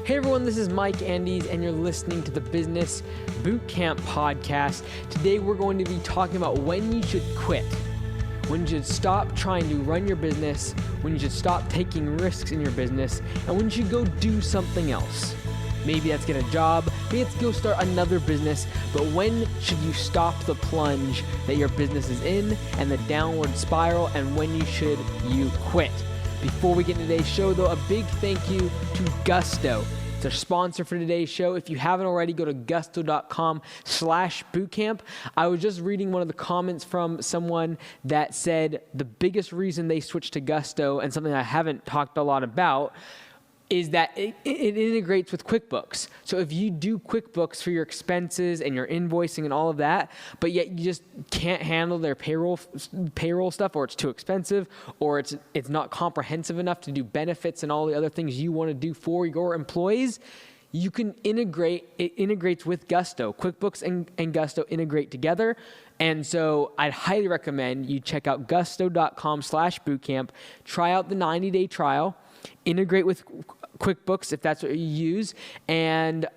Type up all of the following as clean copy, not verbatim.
Hey everyone, this is Mike Andes, and you're listening to the Business Bootcamp podcast. Today we're going to be talking about when you should quit, when you should stop trying to run your business, when you should stop taking risks in your business, and when you should go do something else. Maybe that's get a job, maybe it's go start another business, but when should you stop the plunge that your business is in and the downward spiral, and when should you quit? Before we get into today's show though, a big thank you to Gusto. It's our sponsor for today's show. If you haven't already, go to gusto.com/bootcamp. I was just reading one of the comments from someone that said the biggest reason they switched to Gusto, and something I haven't talked a lot about, is that it integrates with QuickBooks. So if you do QuickBooks for your expenses and your invoicing and all of that, but yet you just can't handle their payroll stuff, or it's too expensive, or it's not comprehensive enough to do benefits and all the other things you want to do for your employees, you can integrate. It integrates with Gusto. QuickBooks and Gusto integrate together. And so I'd highly recommend you check out gusto.com/bootcamp, try out the 90-day trial, integrate with QuickBooks if that's what you use, and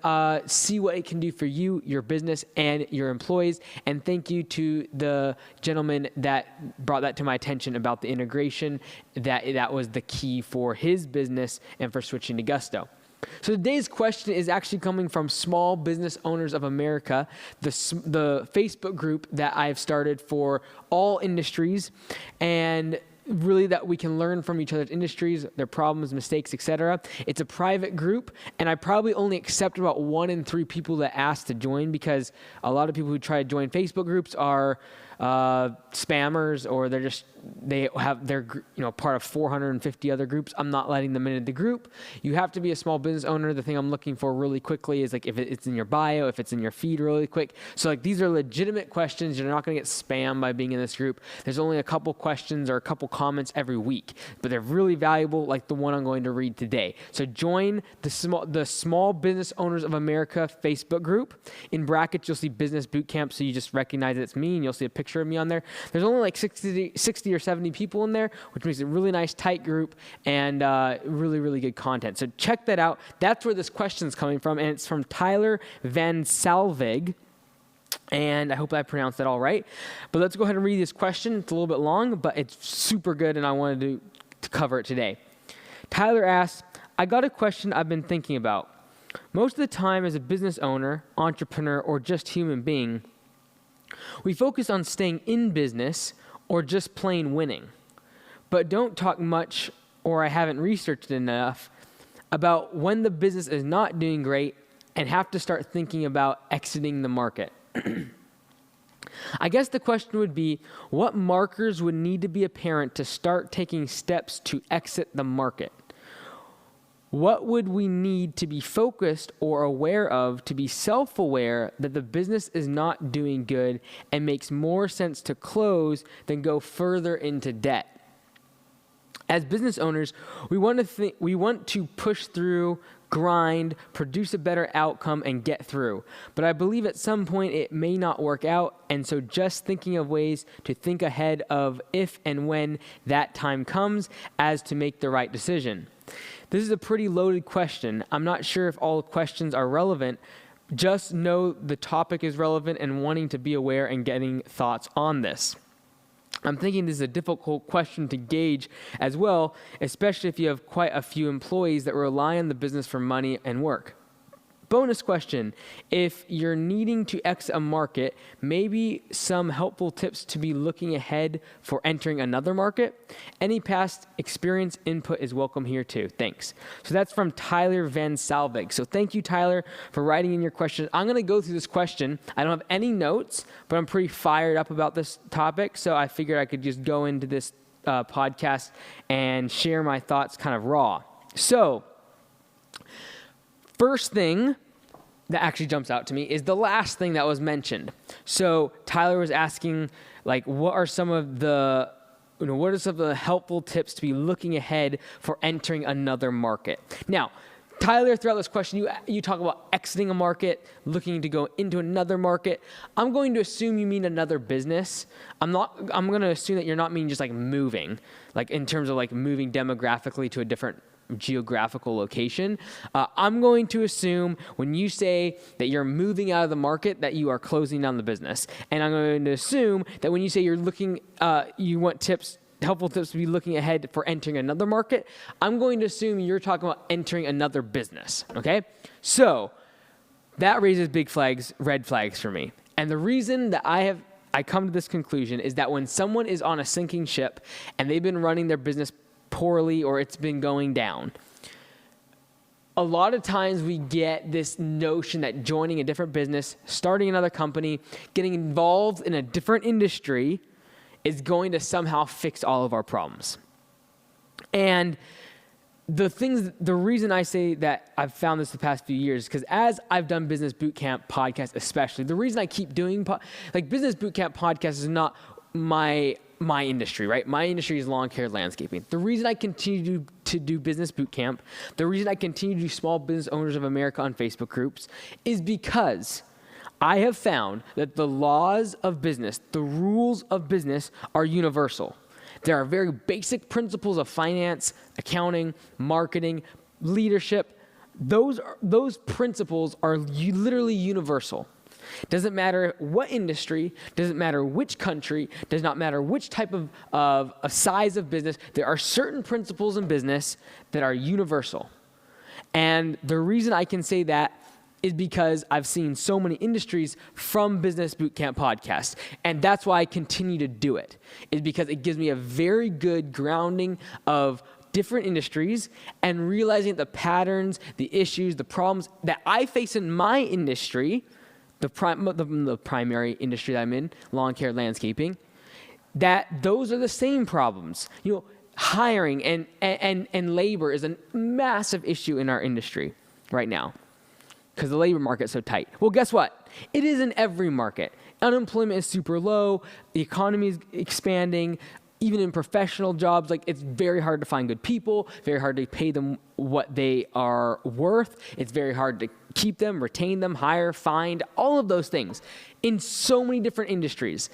see what it can do for you, your business, and your employees. And thank you to the gentleman that brought that to my attention about the integration, that was the key for his business and for switching to Gusto. So today's question is actually coming from Small Business Owners of America, the Facebook group that I've started for all industries, and really that we can learn from each other's industries, their problems, mistakes, etc. It's a private group, and I probably only accept about 1 in 3 people that ask to join, because a lot of people who try to join Facebook groups are spammers, or they're part of 450 other groups. I'm not letting them into the group. You have to be a small business owner. The thing I'm looking for really quickly is like if it's in your bio, if it's in your feed really quick. So like these are legitimate questions. You're not going to get spammed by being in this group. There's only a couple questions or a couple comments every week, but they're really valuable, like the one I'm going to read today. So join the Small Business Owners of America Facebook group. In brackets, you'll see Business Bootcamp, so you just recognize it's me, and you'll see a picture of me on there. There's only like 60 or 70 people in there, which makes it a really nice, tight group, and really, really good content. So check that out. That's where this question's coming from, and it's from Tyler Van Salvig, and I hope I pronounced that all right. But let's go ahead and read this question. It's a little bit long, but it's super good, and I wanted to cover it today. Tyler asks, I got a question I've been thinking about. Most of the time as a business owner, entrepreneur, or just human being, we focus on staying in business or just plain winning, but don't talk much, or I haven't researched enough, about when the business is not doing great and have to start thinking about exiting the market. I guess the question would be, what markers would need to be apparent to start taking steps to exit the market? What would we need to be focused or aware of to be self-aware that the business is not doing good and makes more sense to close than go further into debt? As business owners, we want to push through, grind, produce a better outcome, and get through. But I believe at some point it may not work out, and so just thinking of ways to think ahead of if and when that time comes as to make the right decision. This is a pretty loaded question. I'm not sure if all questions are relevant. Just know the topic is relevant and wanting to be aware and getting thoughts on this. I'm thinking this is a difficult question to gauge as well, especially if you have quite a few employees that rely on the business for money and work. Bonus question, if you're needing to exit a market, maybe some helpful tips to be looking ahead for entering another market. Any past experience input is welcome here too. Thanks. So that's from Tyler Van Salvig. So thank you, Tyler, for writing in your question. I'm going to go through this question. I don't have any notes, but I'm pretty fired up about this topic, so I figured I could just go into this podcast and share my thoughts kind of raw. So first thing that actually jumps out to me is the last thing that was mentioned. So Tyler was asking, like, what are some of the helpful tips to be looking ahead for entering another market? Now, Tyler, throughout this question, you talk about exiting a market, looking to go into another market. I'm going to assume you mean another business. I'm going to assume that you're not meaning just like moving, like in terms of like moving demographically to a different geographical location. I'm going to assume when you say that you're moving out of the market that you are closing down the business. And I'm going to assume that when you say you're looking, you want helpful tips to be looking ahead for entering another market, I'm going to assume you're talking about entering another business, okay? So that raises red flags for me. And the reason that I come to this conclusion is that when someone is on a sinking ship and they've been running their business poorly or it's been going down, a lot of times we get this notion that joining a different business, starting another company, getting involved in a different industry is going to somehow fix all of our problems. And the reason I say that I've found this the past few years, because as I've done Business Bootcamp podcasts especially, the reason I keep doing, Business Bootcamp podcasts is not my industry, right? My industry is lawn care landscaping. The reason I continue to do Business Bootcamp, the reason I continue to do Small Business Owners of America on Facebook groups is because I have found that the laws of business, the rules of business are universal. There are very basic principles of finance, accounting, marketing, leadership. Those principles are literally universal. Doesn't matter what industry, doesn't matter which country, does not matter which type of size of business. There are certain principles in business that are universal. And the reason I can say that is because I've seen so many industries from Business Bootcamp podcasts. And that's why I continue to do it, is because it gives me a very good grounding of different industries and realizing the patterns, the issues, the problems that I face in my industry, the primary industry that I'm in, lawn care, landscaping, that those are the same problems. Hiring and labor is a massive issue in our industry right now, because the labor market is so tight. Well, guess what? It is in every market. Unemployment is super low. The economy is expanding. Even in professional jobs, it's very hard to find good people, very hard to pay them what they are worth. It's very hard to keep them, retain them, hire, find, all of those things in so many different industries,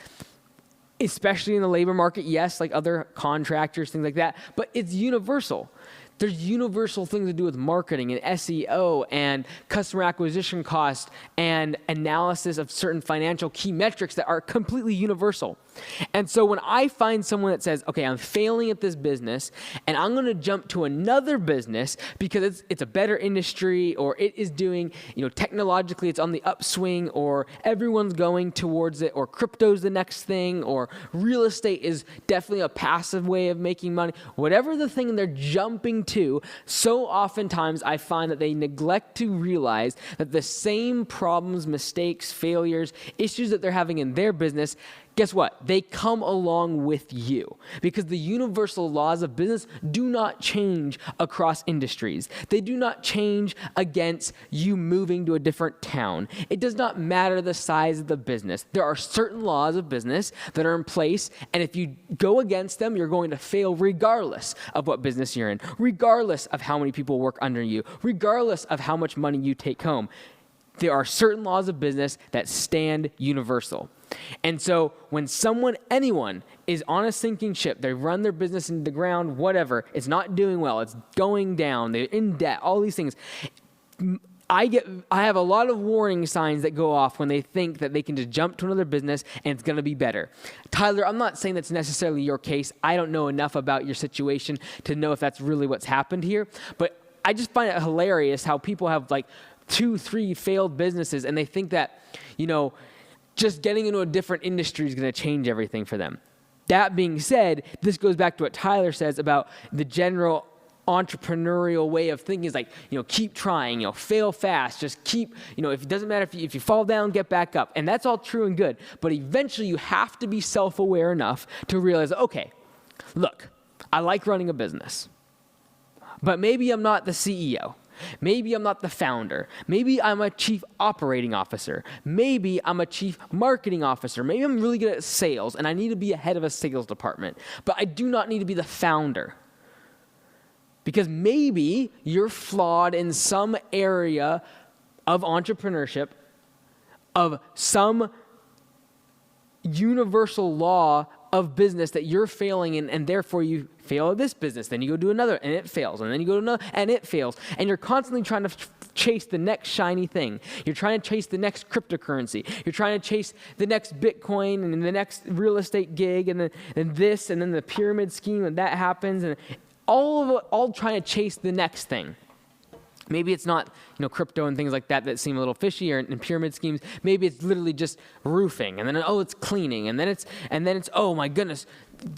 especially in the labor market. Yes, like other contractors, things like that, but it's universal. There's universal things to do with marketing and SEO and customer acquisition cost and analysis of certain financial key metrics that are completely universal. And so when I find someone that says, okay, I'm failing at this business and I'm going to jump to another business because it's a better industry, or it is doing, technologically it's on the upswing, or everyone's going towards it, or crypto's the next thing, or real estate is definitely a passive way of making money, whatever the thing they're jumping to, so oftentimes I find that they neglect to realize that the same problems, mistakes, failures, issues that they're having in their business, guess what? They come along with you, because the universal laws of business do not change across industries. They do not change against you moving to a different town. It does not matter the size of the business. There are certain laws of business that are in place, and if you go against them, you're going to fail regardless of what business you're in, regardless of how many people work under you, regardless of how much money you take home. There are certain laws of business that stand universal. And so when anyone is on a sinking ship, they run their business into the ground, whatever, it's not doing well, it's going down, they're in debt, all these things, I have a lot of warning signs that go off when they think that they can just jump to another business and it's going to be better. Tyler, I'm not saying that's necessarily your case. I don't know enough about your situation to know if that's really what's happened here, but I just find it hilarious how people have 2-3 failed businesses and they think that, just getting into a different industry is going to change everything for them. That being said, this goes back to what Tyler says about the general entrepreneurial way of thinking is keep trying, fail fast, just keep, if it doesn't matter if you fall down, get back up. And that's all true and good. But eventually you have to be self-aware enough to realize, okay, look, I like running a business, but maybe I'm not the CEO. Maybe I'm not the founder. Maybe I'm a chief operating officer. Maybe I'm a chief marketing officer. Maybe I'm really good at sales and I need to be a head of a sales department. But I do not need to be the founder. Because maybe you're flawed in some area of entrepreneurship, of some universal law of business that you're failing in, and therefore you fail at this business, then you go do another and it fails, and then you go to another and it fails, and you're constantly trying to chase the next shiny thing. You're trying to chase the next cryptocurrency. You're trying to chase the next Bitcoin and the next real estate gig, and then this, and then the pyramid scheme, and that happens, and all trying to chase the next thing. Maybe it's not, crypto and things like that seem a little fishy, or in pyramid schemes. Maybe it's literally just roofing, and then it's cleaning, and then it's oh my goodness,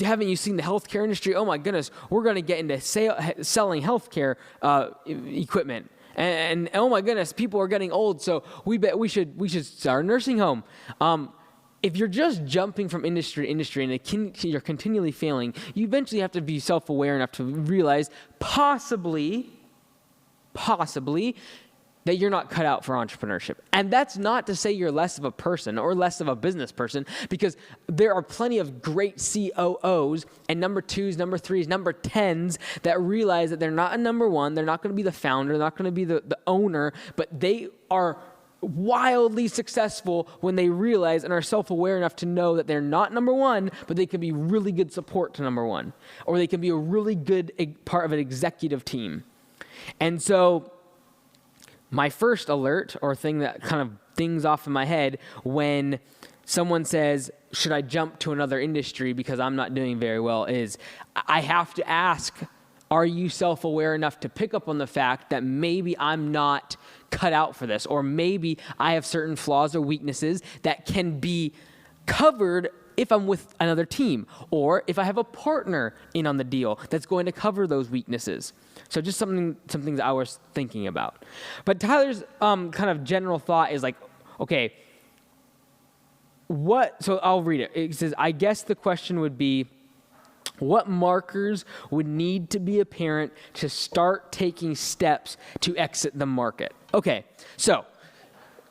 haven't you seen the healthcare industry? Oh my goodness, we're going to get into selling healthcare equipment, and oh my goodness, people are getting old, so we should start a nursing home. If you're just jumping from industry to industry and you're continually failing, you eventually have to be self-aware enough to realize possibly that you're not cut out for entrepreneurship. And that's not to say you're less of a person or less of a business person, because there are plenty of great COOs and number 2s, number 3s, number 10s that realize that they're not a number 1, they're not going to be the founder, they're not going to be the owner, but they are wildly successful when they realize and are self-aware enough to know that they're not number 1, but they can be really good support to number 1, or they can be a really good part of an executive team. And so my first alert, or thing that kind of dings off in my head when someone says, should I jump to another industry because I'm not doing very well, is I have to ask, are you self-aware enough to pick up on the fact that maybe I'm not cut out for this, or maybe I have certain flaws or weaknesses that can be covered if I'm with another team, or if I have a partner in on the deal that's going to cover those weaknesses. So just some things I was thinking about. But Tyler's kind of general thought is like, okay, so I'll read it. It says, I guess the question would be, what markers would need to be apparent to start taking steps to exit the market? Okay, so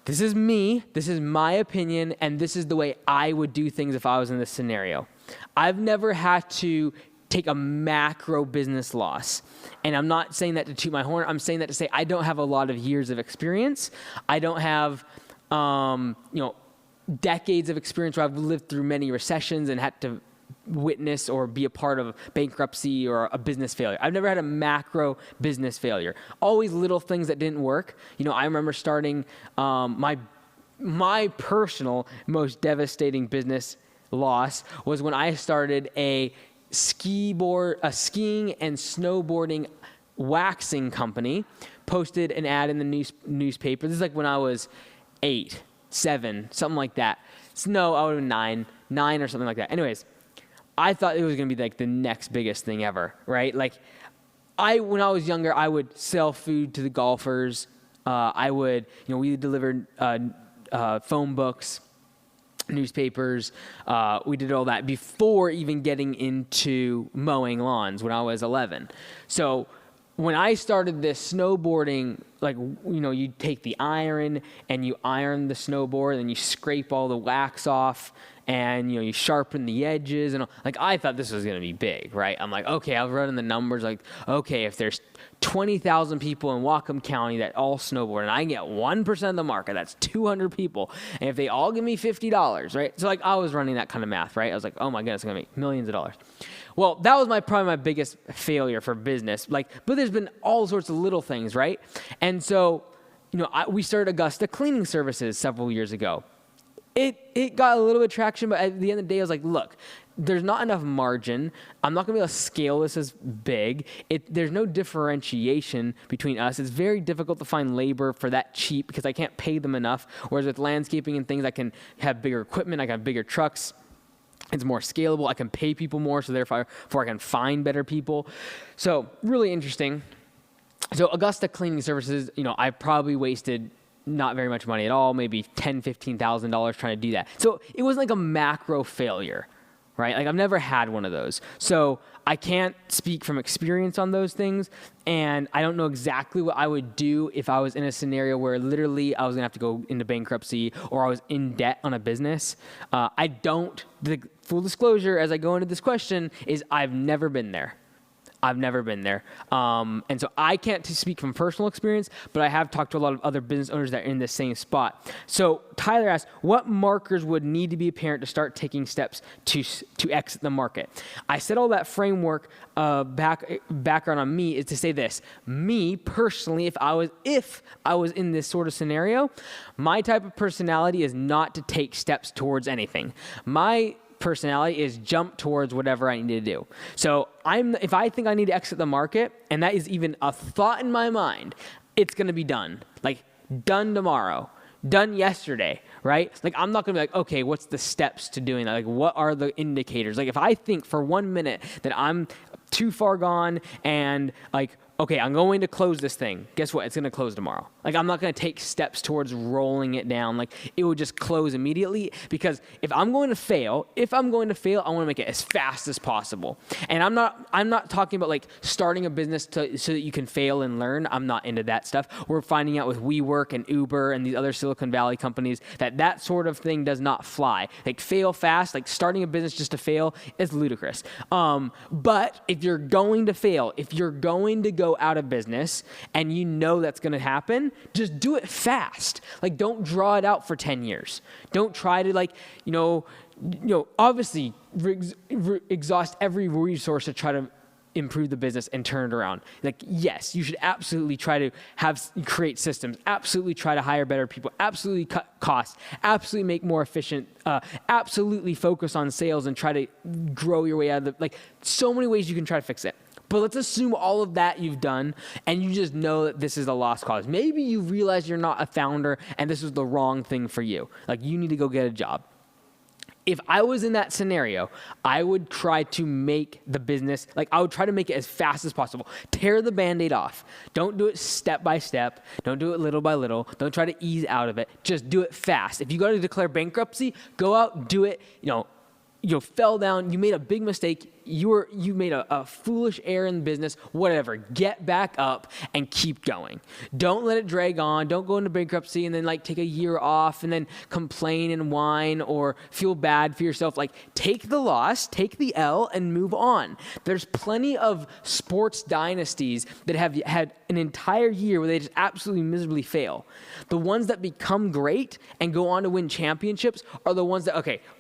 this is me, this is my opinion, and this is the way I would do things if I was in this scenario. I've never had to take a macro business loss. And I'm not saying that to toot my horn. I'm saying that to say I don't have a lot of years of experience. I don't have, decades of experience where I've lived through many recessions and had to witness or be a part of bankruptcy or a business failure. I've never had a macro business failure. Always little things that didn't work. I remember starting my personal most devastating business loss was when I started a skiing and snowboarding waxing company, posted an ad in the newspaper. This is like when I was 8, 7, something like that. No, I would have been 9 or something like that. Anyways, I thought it was going to be like the next biggest thing ever, right? Like when I was younger, I would sell food to the golfers. We delivered phone books, newspapers. We did all that before even getting into mowing lawns when I was 11. So when I started this snowboarding, you take the iron and you iron the snowboard and you scrape all the wax off and, you sharpen the edges and I thought this was going to be big, right? I'm like, okay, I've run the numbers. Okay, if there's 20,000 people in Whatcom County that all snowboard and I get 1% of the market, that's 200 people. And if they all give me $50, right? So I was running that kind of math, right? I was like, oh my goodness, I'm going to make millions of dollars. Well, that was probably my biggest failure for business. But there's been all sorts of little things, right? And so, we started Augusta Cleaning Services several years ago. It got a little bit of traction, but at the end of the day, I was like, look, there's not enough margin. I'm not going to be able to scale this as big. There's no differentiation between us. It's very difficult to find labor for that cheap because I can't pay them enough. Whereas with landscaping and things, I can have bigger equipment. I can have bigger trucks. It's more scalable. I can pay people more, so therefore I can find better people. So really interesting. So Augusta Cleaning Services, I probably wasted not very much money at all, maybe $10,000, $15,000 trying to do that. So it wasn't like a macro failure, right? I've never had one of those. So I can't speak from experience on those things, and I don't know exactly what I would do if I was in a scenario where literally I was gonna have to go into bankruptcy or I was in debt on a business. The full disclosure as I go into this question is I've never been there. I've never been there. And so I can't speak from personal experience, but I have talked to a lot of other business owners that are in the same spot. So Tyler asked, what markers would need to be apparent to start taking steps to exit the market? I said all that framework background on me is to say this. Me personally, if I was in this sort of scenario, my type of personality is not to take steps towards anything. My personality is jump towards whatever I need to do. So if I think I need to exit the market, and that is even a thought in my mind, it's going to be done. Like done tomorrow, done yesterday, right? Like I'm not going to be like, okay, what's the steps to doing that? Like what are the indicators? Like if I think for 1 minute that I'm too far gone and like, okay, I'm going to close this thing. Guess what? It's going to close tomorrow. Like, I'm not going to take steps towards rolling it down. Like, it would just close immediately because if I'm going to fail, I want to make it as fast as possible. And I'm not talking about like starting a business so that you can fail and learn. I'm not into that stuff. We're finding out with WeWork and Uber and these other Silicon Valley companies that sort of thing does not fly. Like, fail fast, like starting a business just to fail is ludicrous. But if you're going to fail, if you're going to go out of business and you know that's going to happen, just do it fast. Like, don't draw it out for 10 years. Don't try to obviously exhaust every resource to try to improve the business and turn it around. Like, yes, you should absolutely try to create systems, absolutely try to hire better people, absolutely cut costs, absolutely make more efficient, absolutely focus on sales and try to grow your way out of so many ways you can try to fix it. But let's assume all of that you've done and you just know that this is a lost cause. Maybe you realize you're not a founder and this is the wrong thing for you. Like, you need to go get a job. If I was in that scenario, I would try to make the business, I would try to make it as fast as possible. Tear the Band-Aid off. Don't do it step by step. Don't do it little by little. Don't try to ease out of it. Just do it fast. If you got to declare bankruptcy, go out, do it, you fell down, you made a big mistake, you made a foolish error in business, whatever. Get back up and keep going. Don't let it drag on. Don't go into bankruptcy and then take a year off and then complain and whine or feel bad for yourself. Take the loss, take the L and move on. There's plenty of sports dynasties that have had an entire year where they just absolutely miserably fail. The ones that become great and go on to win championships are the ones that,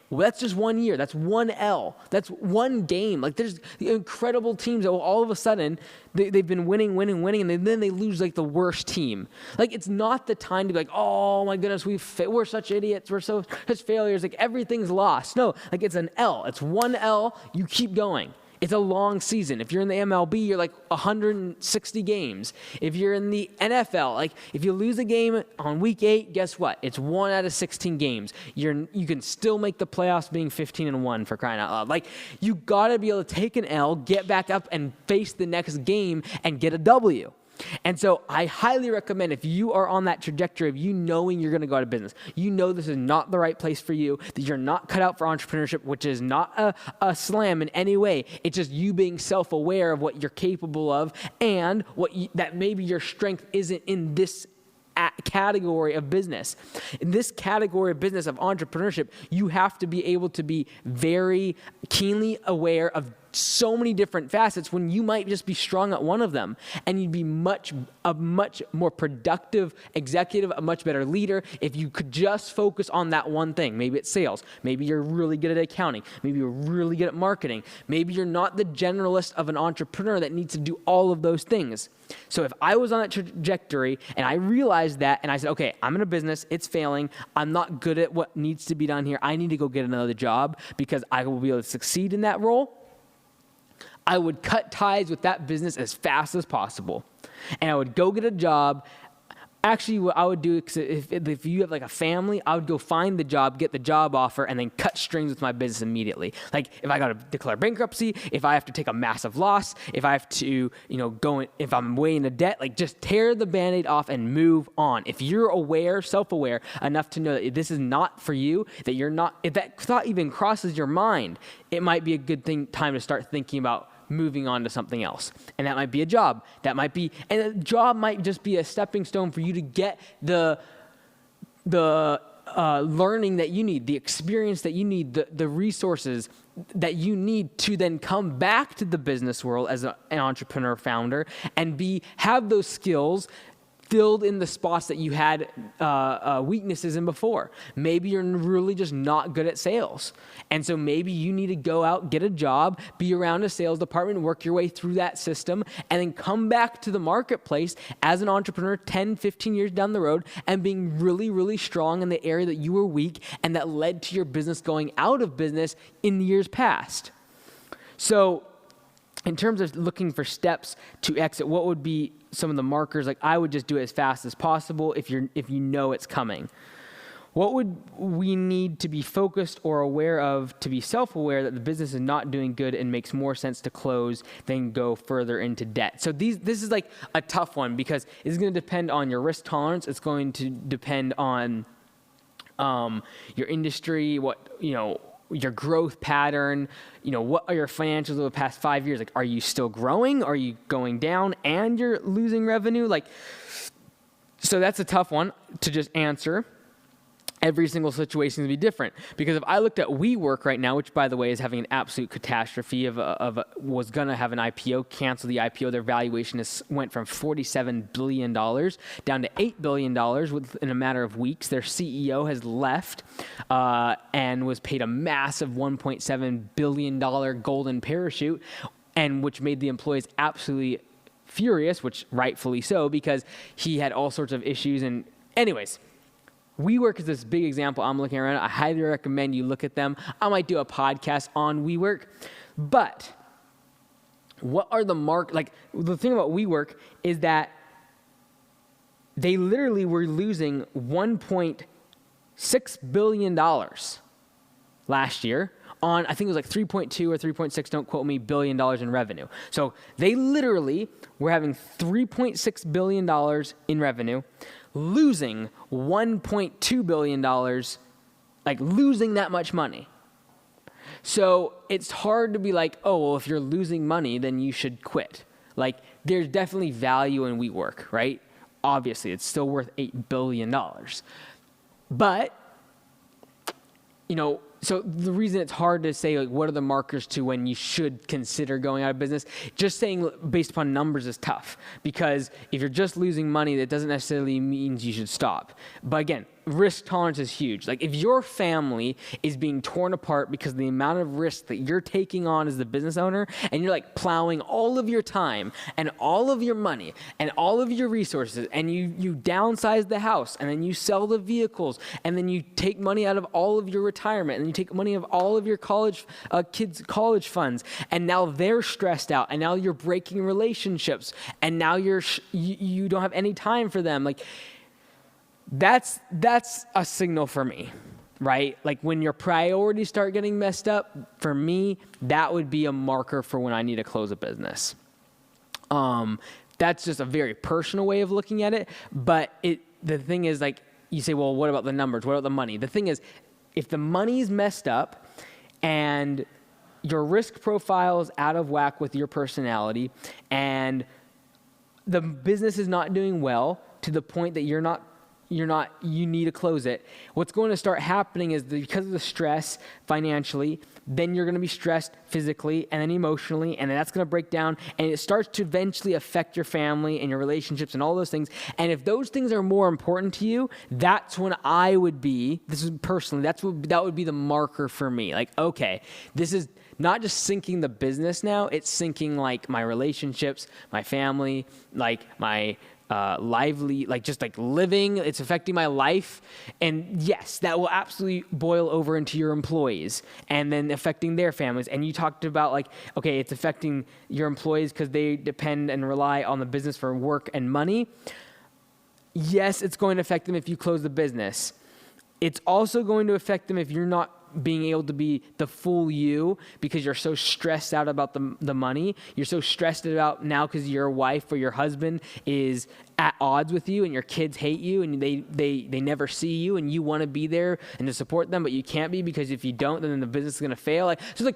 well, that's just 1 year. That's one L. That's one game. There's the incredible teams that all of a sudden, they've been winning, and then they lose the worst team. It's not the time to be oh my goodness, we're such idiots. We're such failures. Everything's lost. No, it's an L. It's one L. You keep going. It's a long season. If you're in the MLB, you're 160 games. If you're in the NFL, if you lose a game on week 8, guess what? It's 1 out of 16 games. You can still make the playoffs being 15-1 for crying out loud. You gotta be able to take an L, get back up, and face the next game and get a W. And so I highly recommend, if you are on that trajectory of knowing you're going to go out of business, this is not the right place for you, that you're not cut out for entrepreneurship, which is not a slam in any way. It's just you being self-aware of what you're capable of and that maybe your strength isn't in this category of business. In this category of business of entrepreneurship, you have to be able to be very keenly aware of so many different facets when you might just be strong at one of them, and you'd be a much more productive executive, a much better leader if you could just focus on that one thing. Maybe it's sales. Maybe you're really good at accounting. Maybe you're really good at marketing. Maybe you're not the generalist of an entrepreneur that needs to do all of those things. So if I was on that trajectory and I realized that and I said, okay, I'm in a business, it's failing, I'm not good at what needs to be done here, I need to go get another job because I will be able to succeed in that role, I would cut ties with that business as fast as possible. And I would go get a job. Actually, what I would do, if you have a family, I would go find the job, get the job offer, and then cut strings with my business immediately. If I got to declare bankruptcy, if I have to take a massive loss, if I have to, if I'm way into debt, just tear the Band-Aid off and move on. If you're aware, self-aware enough to know that this is not for you, that you're not, if that thought even crosses your mind, it might be a good time to start thinking about moving on to something else. And that might be a job. And a job might just be a stepping stone for you to get the learning that you need, the experience that you need, the resources that you need to then come back to the business world as an entrepreneur founder and have those skills filled in the spots that you had weaknesses in before. Maybe you're really just not good at sales. And so maybe you need to go out, get a job, be around a sales department, work your way through that system, and then come back to the marketplace as an entrepreneur 10, 15 years down the road and being really, really strong in the area that you were weak and that led to your business going out of business in the years past. So in terms of looking for steps to exit, what would be some of the markers? Like, I would just do it as fast as possible if you know it's coming. What would we need to be focused or aware of to be self-aware that the business is not doing good and makes more sense to close than go further into debt? So this is like a tough one because it's going to depend on your risk tolerance. It's going to depend on your industry, your growth pattern, what are your financials over the past 5 years? Like, are you still growing? Are you going down and you're losing revenue? So that's a tough one to just answer. Every single situation is going to be different. Because if I looked at WeWork right now, which by the way is having an absolute catastrophe was going to have an IPO, cancel the IPO. Their valuation went from $47 billion down to $8 billion within a matter of weeks. Their CEO has left and was paid a massive $1.7 billion golden parachute, and which made the employees absolutely furious, which rightfully so, because he had all sorts of issues. And anyways, WeWork is this big example I'm looking around. I highly recommend you look at them. I might do a podcast on WeWork. But what are the the thing about WeWork is that they literally were losing $1.6 billion last year on, I think it was like 3.2 or 3.6, don't quote me, billion dollars in revenue. So they literally were having $3.6 billion in revenue, losing $1.2 billion, losing that much money. So it's hard to be like, oh, well, if you're losing money, then you should quit. There's definitely value in WeWork, right? Obviously, it's still worth $8 billion. But, so the reason it's hard to say, what are the markers to when you should consider going out of business, just saying based upon numbers is tough. Because if you're just losing money, that doesn't necessarily mean you should stop. But again, risk tolerance is huge. If your family is being torn apart because of the amount of risk that you're taking on as the business owner, and you're plowing all of your time and all of your money and all of your resources, and you downsize the house, and then you sell the vehicles, and then you take money out of all of your retirement, and you take money of all of your kids' college funds, and now they're stressed out, and now you're breaking relationships, and now you don't have any time for them. That's a signal for me, right? When your priorities start getting messed up, for me, that would be a marker for when I need to close a business. That's just a very personal way of looking at it. But the thing is, you say, well, what about the numbers? What about the money? The thing is, if the money's messed up and your risk profile is out of whack with your personality and the business is not doing well to the point that you need to close it, what's going to start happening is because of the stress financially, then you're going to be stressed physically and then emotionally, and then that's going to break down, and it starts to eventually affect your family and your relationships and all those things. And if those things are more important to you, that's when I would be, this is personally, that would be the marker for me. Okay, this is not just sinking the business now, it's sinking my relationships, my family, my living, it's affecting my life. And yes, that will absolutely boil over into your employees and then affecting their families. And you talked about okay, it's affecting your employees because they depend and rely on the business for work and money. Yes, it's going to affect them if you close the business. It's also going to affect them if you're not being able to be the full you because you're so stressed out about the money. You're so stressed out now because your wife or your husband is at odds with you and your kids hate you and they never see you and you want to be there and to support them, but you can't be because if you don't, then the business is going to fail. So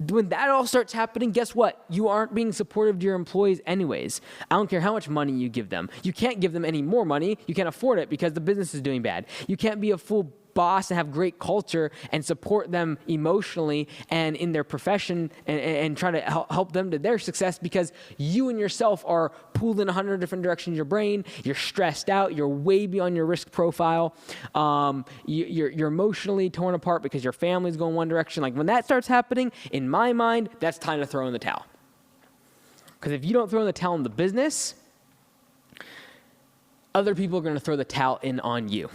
when that all starts happening, guess what? You aren't being supportive to your employees anyways. I don't care how much money you give them. You can't give them any more money. You can't afford it because the business is doing bad. You can't be a full boss and have great culture and support them emotionally and in their profession and try to help them to their success, because you and yourself are pulled in 100 different directions in your brain. You're stressed out. You're way beyond your risk profile. You're emotionally torn apart because your family's going one direction. Like when that starts happening, in my mind, that's time to throw in the towel. Because if you don't throw in the towel in the business, other people are going to throw the towel in on you.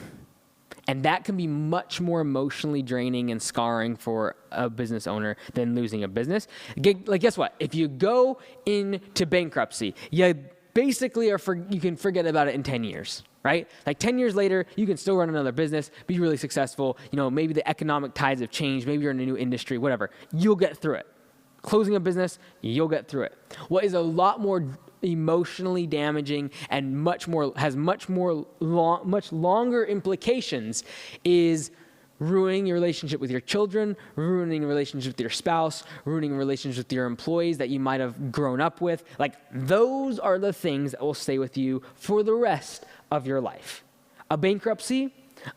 And that can be much more emotionally draining and scarring for a business owner than losing a business. Like, guess what? If you go into bankruptcy, you basically you can forget about it in 10 years, right? Like 10 years later, you can still run another business, be really successful. Maybe the economic tides have changed. Maybe you're in a new industry, whatever. You'll get through it. Closing a business, you'll get through it. What is a lot more emotionally damaging and much longer implications is ruining your relationship with your children, ruining a relationship with your spouse, ruining a relationship with your employees that you might have grown up with. Like, those are the things that will stay with you for the rest of your life. A bankruptcy,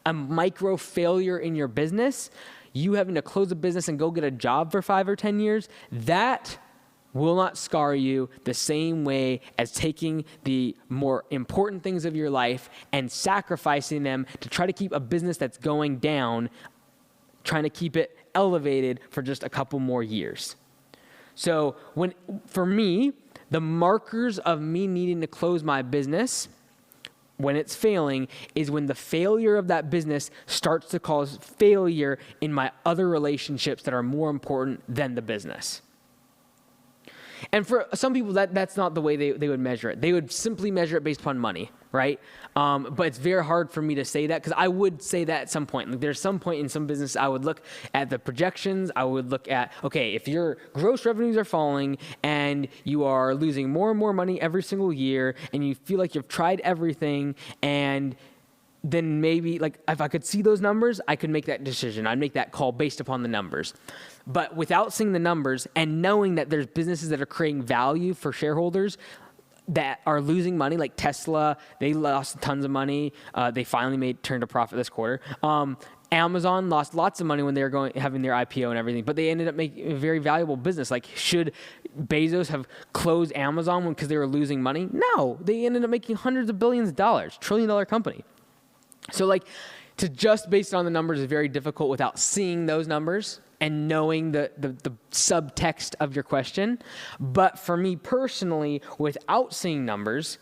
a micro failure in your business, you having to close a business and go get a job for 5 or 10 years, that will not scar you the same way as taking the more important things of your life and sacrificing them to try to keep a business that's going down, trying to keep it elevated for just a couple more years. So for me, the markers of me needing to close my business when it's failing is when the failure of that business starts to cause failure in my other relationships that are more important than the business. And for some people, that's not the way they would measure it. They would simply measure it based upon money, right? But it's very hard for me to say that, because I would say that at some point. Like, there's some point in some business I would look at the projections. I would look at, okay, if your gross revenues are falling and you are losing more and more money every single year and you feel like you've tried everything, and then maybe, like, if I could see those numbers, I could make that decision. I'd make that call based upon the numbers. But without seeing the numbers and knowing that there's businesses that are creating value for shareholders that are losing money, like Tesla, they lost tons of money. They finally turned a profit this quarter. Amazon lost lots of money when they were having their IPO and everything, but they ended up making a very valuable business. Like, should Bezos have closed Amazon because they were losing money? No, they ended up making hundreds of billions of dollars, $1 trillion company. So, like, to just base it on the numbers is very difficult without seeing those numbers and knowing the subtext of your question. But for me personally, without seeing numbers,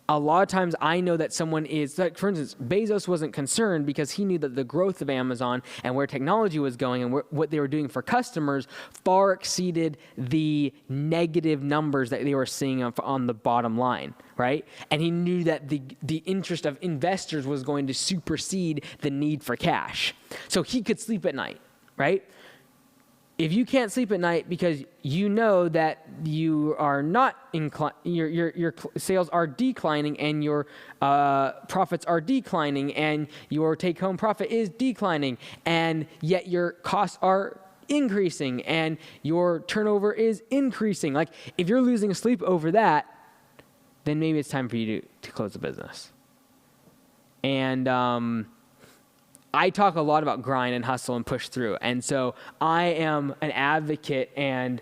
a lot of times I know that someone is, like, for instance, Bezos wasn't concerned because he knew that the growth of Amazon and where technology was going and what they were doing for customers far exceeded the negative numbers that they were seeing on the bottom line, right? And he knew that the interest of investors was going to supersede the need for cash. So he could sleep at night, right? If you can't sleep at night because you know that you are not your sales are declining and your profits are declining and your take-home profit is declining, and yet your costs are increasing and your turnover is increasing. Like, if you're losing sleep over that, then maybe it's time for you to close the business. And I talk a lot about grind and hustle and push through. And so I am an advocate and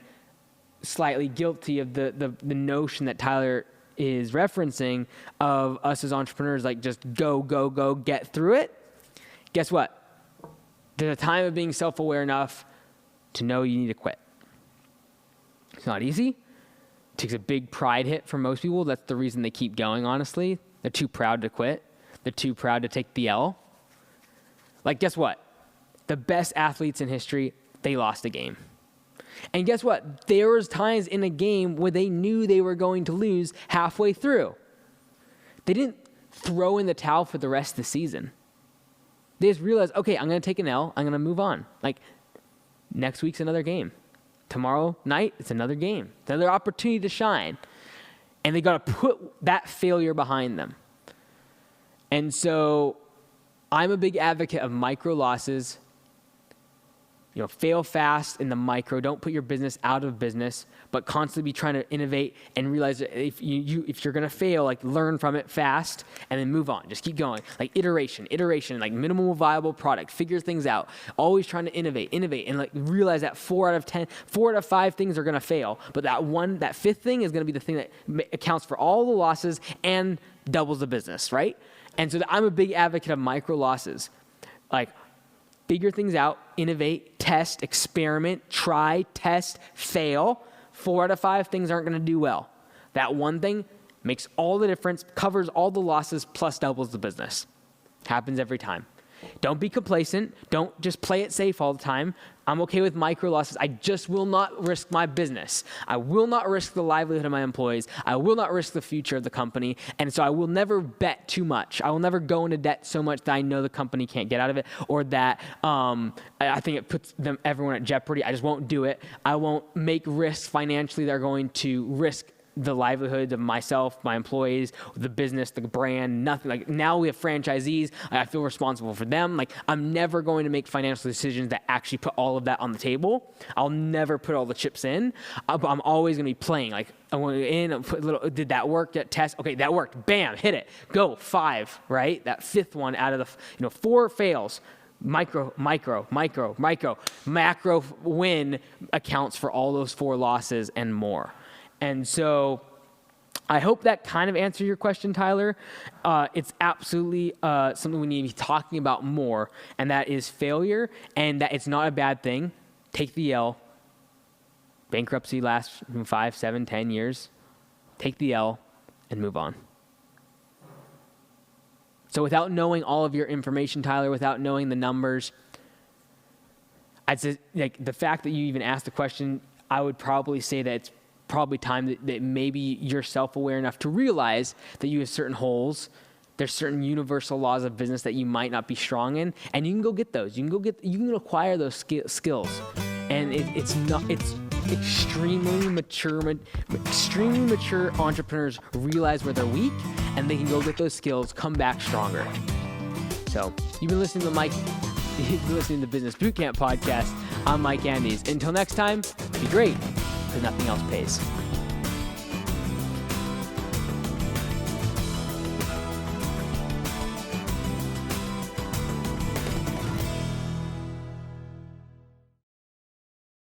slightly guilty of the notion that Tyler is referencing of us as entrepreneurs, like, just go, get through it. Guess what? There's a time of being self-aware enough to know you need to quit. It's not easy. It takes a big pride hit for most people. That's the reason they keep going, honestly. They're too proud to quit. They're too proud to take the L. Like, guess what? The best athletes in history, they lost a game. And guess what? There was times in a game where they knew they were going to lose halfway through. They didn't throw in the towel for the rest of the season. They just realized, okay, I'm going to take an L. I'm going to move on. Like, next week's another game. Tomorrow night, it's another game. It's another opportunity to shine. And they got to put that failure behind them. And so I'm a big advocate of micro losses, fail fast in the micro. Don't put your business out of business, but constantly be trying to innovate and realize that if you're going to fail, like learn from it fast and then move on. Just keep going. Like iteration, like minimal viable product, figure things out. Always trying to innovate and like realize that 4 out of 5 things are going to fail. But that fifth thing is going to be the thing that accounts for all the losses and doubles the business, right? And so I'm a big advocate of micro losses. Like, figure things out, innovate, test, experiment, try, test, fail. 4 out of 5 things aren't going to do well. That one thing makes all the difference, covers all the losses, plus doubles the business. Happens every time. Don't be complacent. Don't just play it safe all the time. I'm okay with micro losses. I just will not risk my business. I will not risk the livelihood of my employees. I will not risk the future of the company. And so I will never bet too much. I will never go into debt so much that I know the company can't get out of it, or that I think it puts everyone at jeopardy. I just won't do it. I won't make risks financially that are going to risk the livelihoods of myself, my employees, the business, the brand, nothing. Like, now we have franchisees. I feel responsible for them. Like, I'm never going to make financial decisions that actually put all of that on the table. I'll never put all the chips in. I'm always going to be playing. Like, I went in, put a little, did that work? That test? Okay, that worked. Bam, hit it. Go, 5, right? That 5th one out of the, 4 fails. Micro. Macro win accounts for all those 4 losses and more. And so I hope that kind of answered your question, Tyler. It's absolutely something we need to be talking about more, and that is failure, and that it's not a bad thing. Take the L. Bankruptcy lasts 5, 7, 10 years. Take the L and move on. So without knowing all of your information, Tyler, without knowing the numbers, I'd say, like, the fact that you even asked the question, I would probably say that it's probably time that maybe you're self-aware enough to realize that you have certain holes. There's certain universal laws of business that you might not be strong in, and you can go get those. You can acquire those skills, and it's extremely mature entrepreneurs realize where they're weak, and they can go get those skills, come back stronger. So you've been listening to the Business Bootcamp podcast. I'm Mike Andes. Until next time, be great, because nothing else pays.